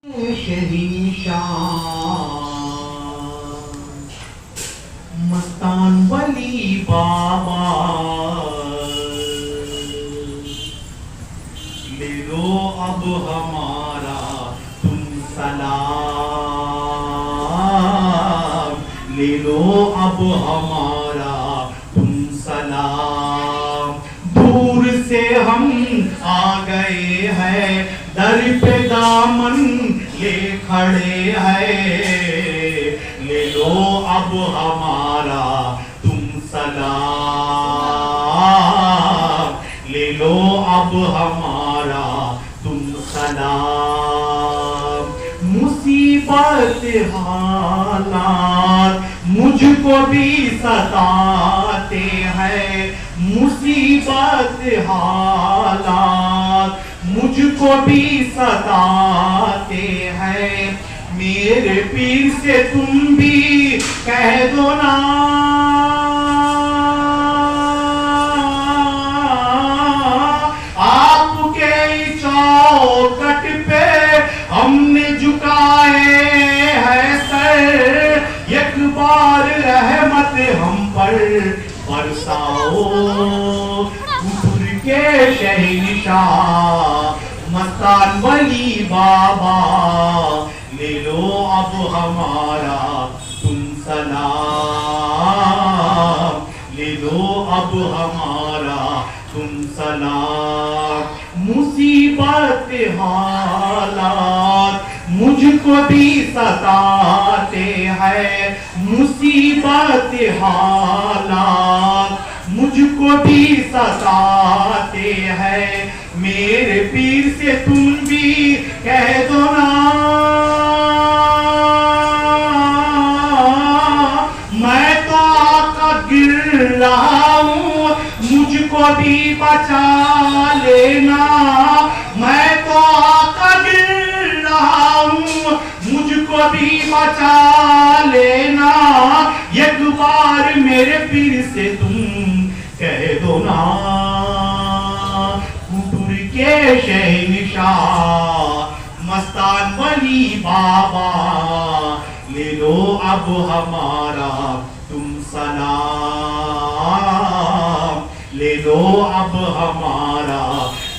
مستان ولی بابا لے لو اب ہمارا تم سلام، لے لو اب ہمارا تم سلام۔ دور سے ہم آ گئے ہیں، در پہ دامن لے کھڑے ہیں، لے لو اب ہمارا تم سلام، لے لو اب ہمارا تم سلام۔ مصیبت حالات مجھ کو بھی ستاتے ہیں، مصیبت حالات مجھ کو بھی ستاتے ہیں، میرے پیر سے تم بھی کہہ دو نا، آپ کے چوکٹ پہ ہم نے جھکائے ہیں سر، ایک بار رحمت ہم پر برساؤ، کفر کے شہنشاہ مستان ولی بابا، لے لو اب ہمارا تم سلام، لے لو اب ہمارا تم سلام۔ مصیبت حالات مجھ کو بھی ستاتے ہیں، مصیبت حالات مجھ کو بھی ستاتے ہیں، میرے پیر سے تم بھی کہہ دو نا، میں تو آقا گر رہا ہوں مجھ کو بھی بچا لینا، میں تو آقا گر رہا ہوں مجھ کو بھی بچا لینا، ایک بار میرے پیر سے تم کہہ دو نا، کفر کے شہنشاہ مستان ولی بابا، لے لو اب ہمارا تم سلام، لے لو اب ہمارا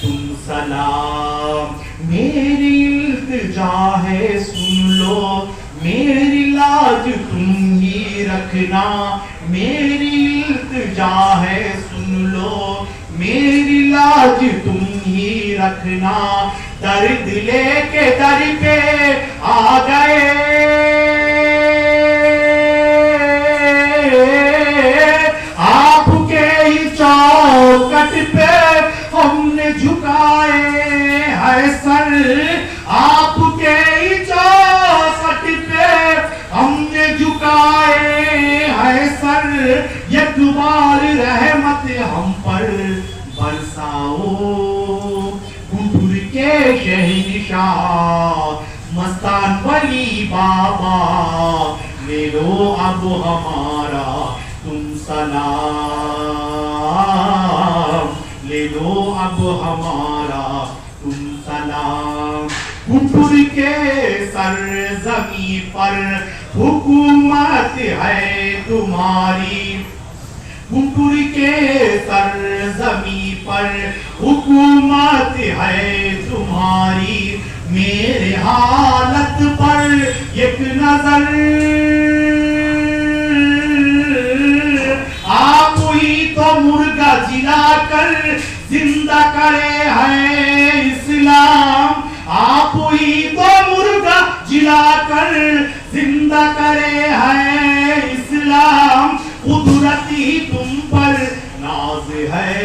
تم سلام۔ میری التجا ہے سن لو، میری لاج تم ہی رکھنا، میری التجا ہے سن لو، میری لاج تم ہی رکھنا، درد لے کے در پہ آ گئے، آپ کے ہی چوکٹ پہ ہم نے جھکائے ہے سر، آپ کے ہی چوکٹ پہ ہم نے جھکائے ہے سر، ایک بار رحمت ہم پر برساؤ، کفر کے شہنشاہ مستان ولی بابا، لے لو اب ہمارا تم سلام، لے لو اب ہمارا تم سلام۔ کفر کے سرزمین پر حکومت ہے تمہاری، کفر کے سرزمین پر حکومت ہے تمہاری، میرے حالت پر ایک نظر، آپ ہی تو مرغا جلا کر زندہ کرے ہیں اسلام، آپ ہی تو مرغا جلا کر زندہ کرے ہیں اسلام، قدرتی تم پر ناز ہے،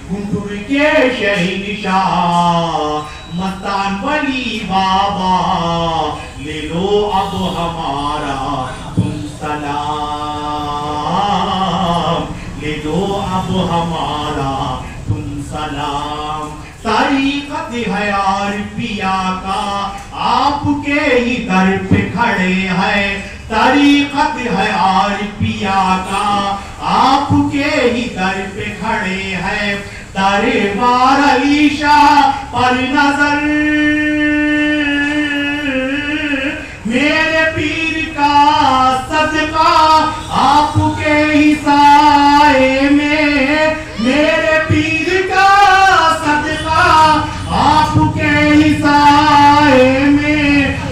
کفر کے شہنشاہ مستان ولی بابا، لے لو اب ہمارا تم سلام، لے لو اب ہمارا تم سلام۔ طریقت ہے عارفیہ کا آپ کے ہی در پہ کھڑے ہیں، طریقت ہے عارفیہ کا آپ کے ہی در پہ کھڑے ہیں، دربار علی شاہ پر نظر आपके ही साए में मेरे पीर का सदका, आपके ही साए में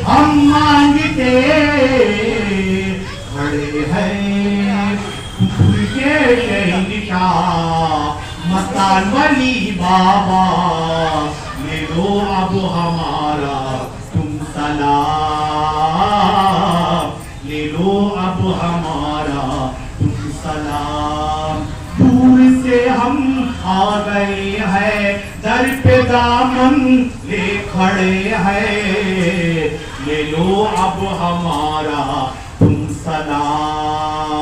हम मांगते खड़े हैं। फूल के शहंशाह मस्तान वली बाबा, ले लो अब हमारा तुम सलाम, ले लो अब हमारा तुम सलाम। दूर से हम आ गए हैं, दर पे दामन ले खड़े हैं, ले लो अब हमारा तुम सलाम,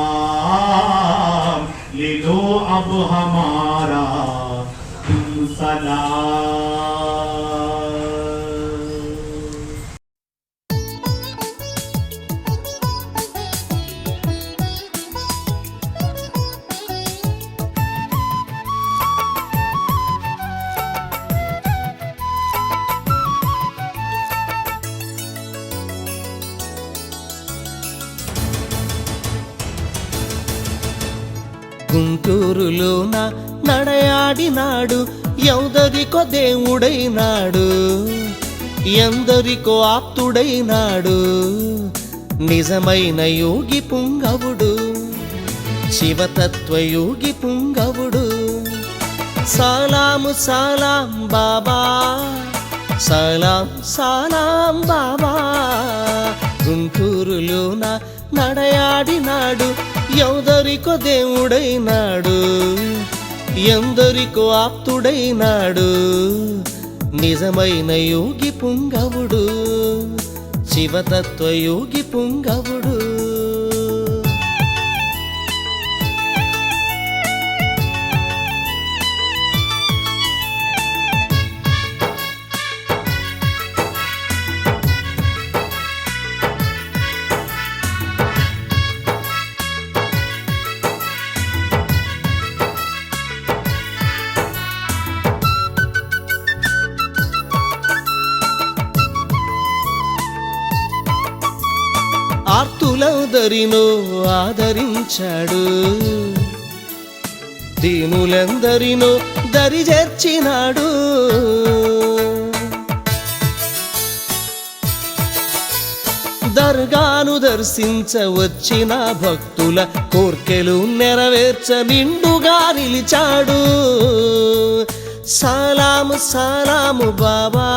ले लो अब हमारा तुम सलाम। గుంటూరులోన నడయాడినాడు, ఎందరికో దేవుడైనాడు, ఎందరికో ఆప్తుడైనాడు, నిజమైన యోగి పుంగవుడు, శివతత్వయోగి పుంగవుడు. సలాము సలాం బాబా, సలాం సలాం బాబా. గుంటూరులోన నడయాడినాడు, ఎందరికో దేవుడైనాడు, ఎందరికో ఆప్తుడైనాడు, నిజమైన యోగి పుంగవుడు, శివతత్వయోగి పుంగవుడు. ఆర్తులందరినో ఆదరించాడు, దీనులందరినో దరిచేర్చినాడు. దర్గాను దర్శించ వచ్చిన భక్తుల కోర్కెలు నెరవేర్చ నిండుగా నిలిచాడు. సలాము సలాము బాబా,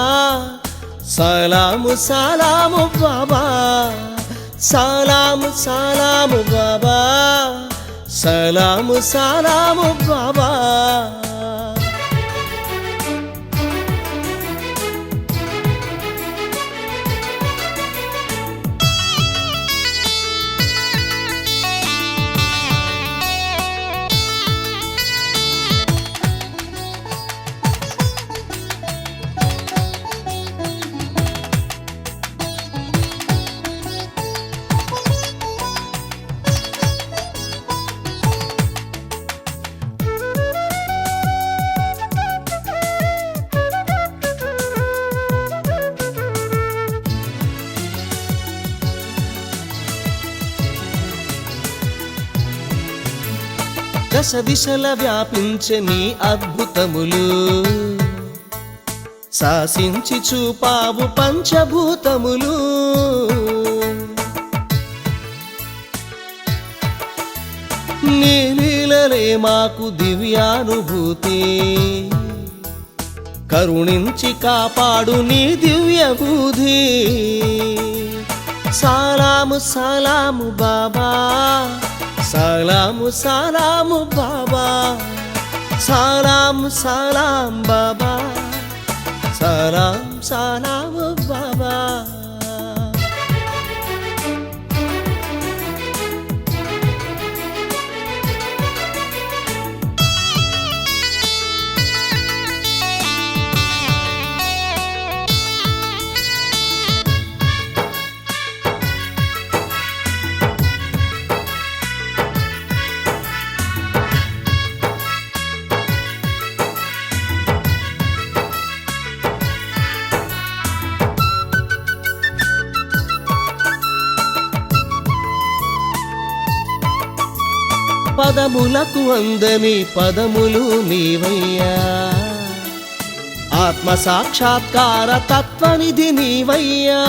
సలాము సలాము బాబా, సలాము సలాము బాబా, సలాము సలాము బాబా. దశ దిశల వ్యాపించే నీ అద్భుతములు, శాసించి చూపావు పంచభూతములు. నీ లీలలే మాకు దివ్యానుభూతి, కరుణించి కాపాడు నీ దివ్య బుద్ధి. సలాము సలాము బాబా, సలాము సలాము బాబా, సలాము సలాం బాబా, సలాం సలాము బాబా. పదములకు అందని పదములు నీవయ్యా ఆత్మ సాక్షాత్కార తత్వనిధి నీవయ్యా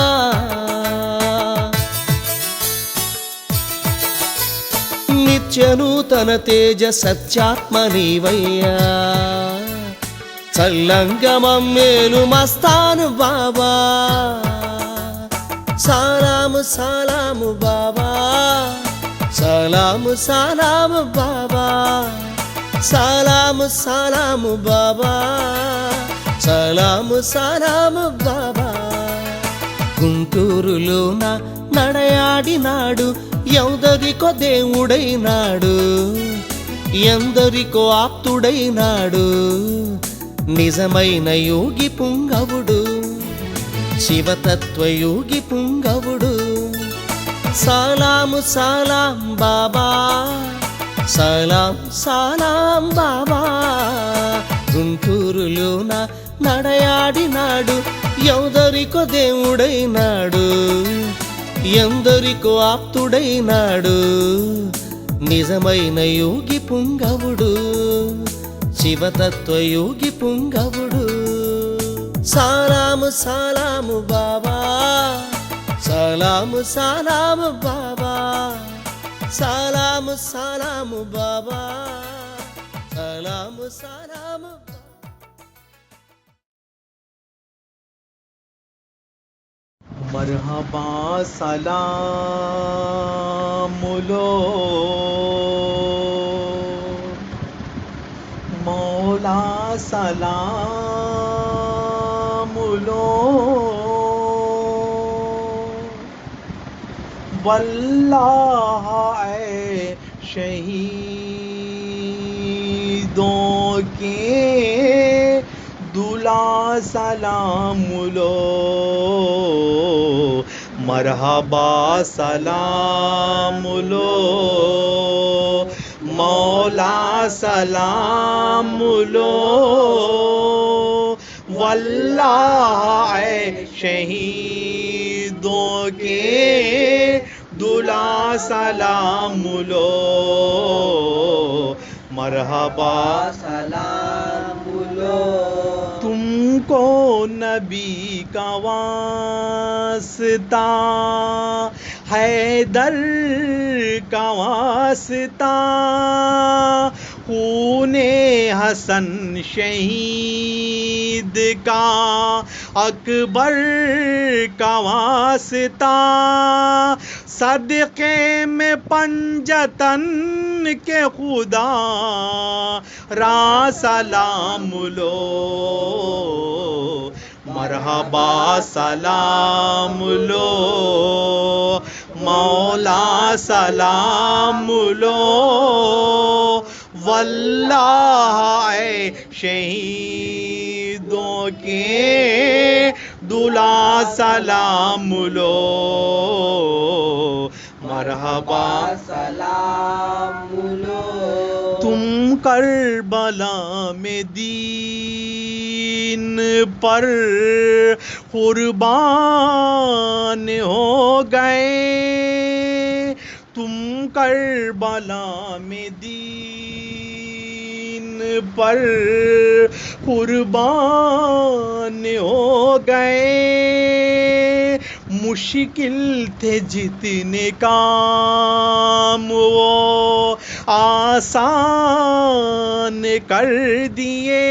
నిత్యనూతన తేజ సత్యాత్మ నీవయ్యా చల్లంగమం మేలు మస్తాను బాబా సలాము సలాము బాబా సలాము సలాము బాబా సలాము సలాము బాబా సలాము సలాము బాబా గుంటూరులోన నడయాడినాడు ఎందరికో దేవుడైనాడు ఎందరికో ఆప్తుడైనాడు నిజమైన యోగి పుంగవుడు శివతత్వయోగి పుంగవుడు సలాము సలాం బాబా సలాం సలాం బాబా గుంటూరులోన నడయాడినాడు ఎందరికో దేవుడైనాడు ఎందరికో ఆప్తుడైనాడు నిజమైన యోగి పుంగవుడు శివతత్వయోగి పుంగవుడు సలాము సలాము బాబా సలాము సలాము బాబా సలాము సలాము బాబా సలాము సలాము మర్హబా సలాములో మౌలా సలాములో واللہ اے شہیدوں کے دلہ سلام لو مرحبا سلام لو مولا سلام لو واللہ اے شہیدوں کے دلہ سلام لو مرحبا سلام لو تم کو نبی کا واسطہ حیدر کا واسطہ خون حسن شہید کا اکبر کا واسطہ صدقے میں پنجتن کے خدا را سلام لو مرحبا سلام لو مولا سلام لو واللہ اے شہیدوں کے دلہ سلام لو مرحبا سلام لو تم کربلا میں دین پر قربان ہو گئے تم کربلا میں دین پر قربان ہو گئے مشکل تھے جتنے کام وہ آسان کر دیے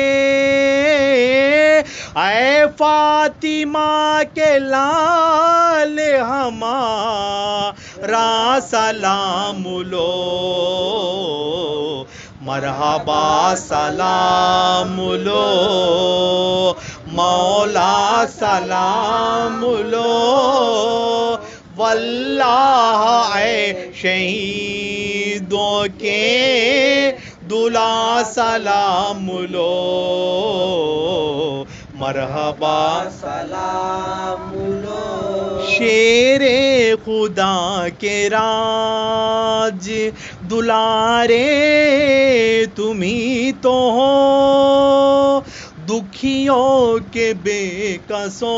اے فاطمہ کے لال ہمارا سلام لو مرحبا سلام لو مولا سلام لو واللہ اے شہیدوں کے دلہ سلام لو مرحبا سلام لو شیر خدا کے راج دلارے تمہیں تو ہو دکھیوں کے بے کسوں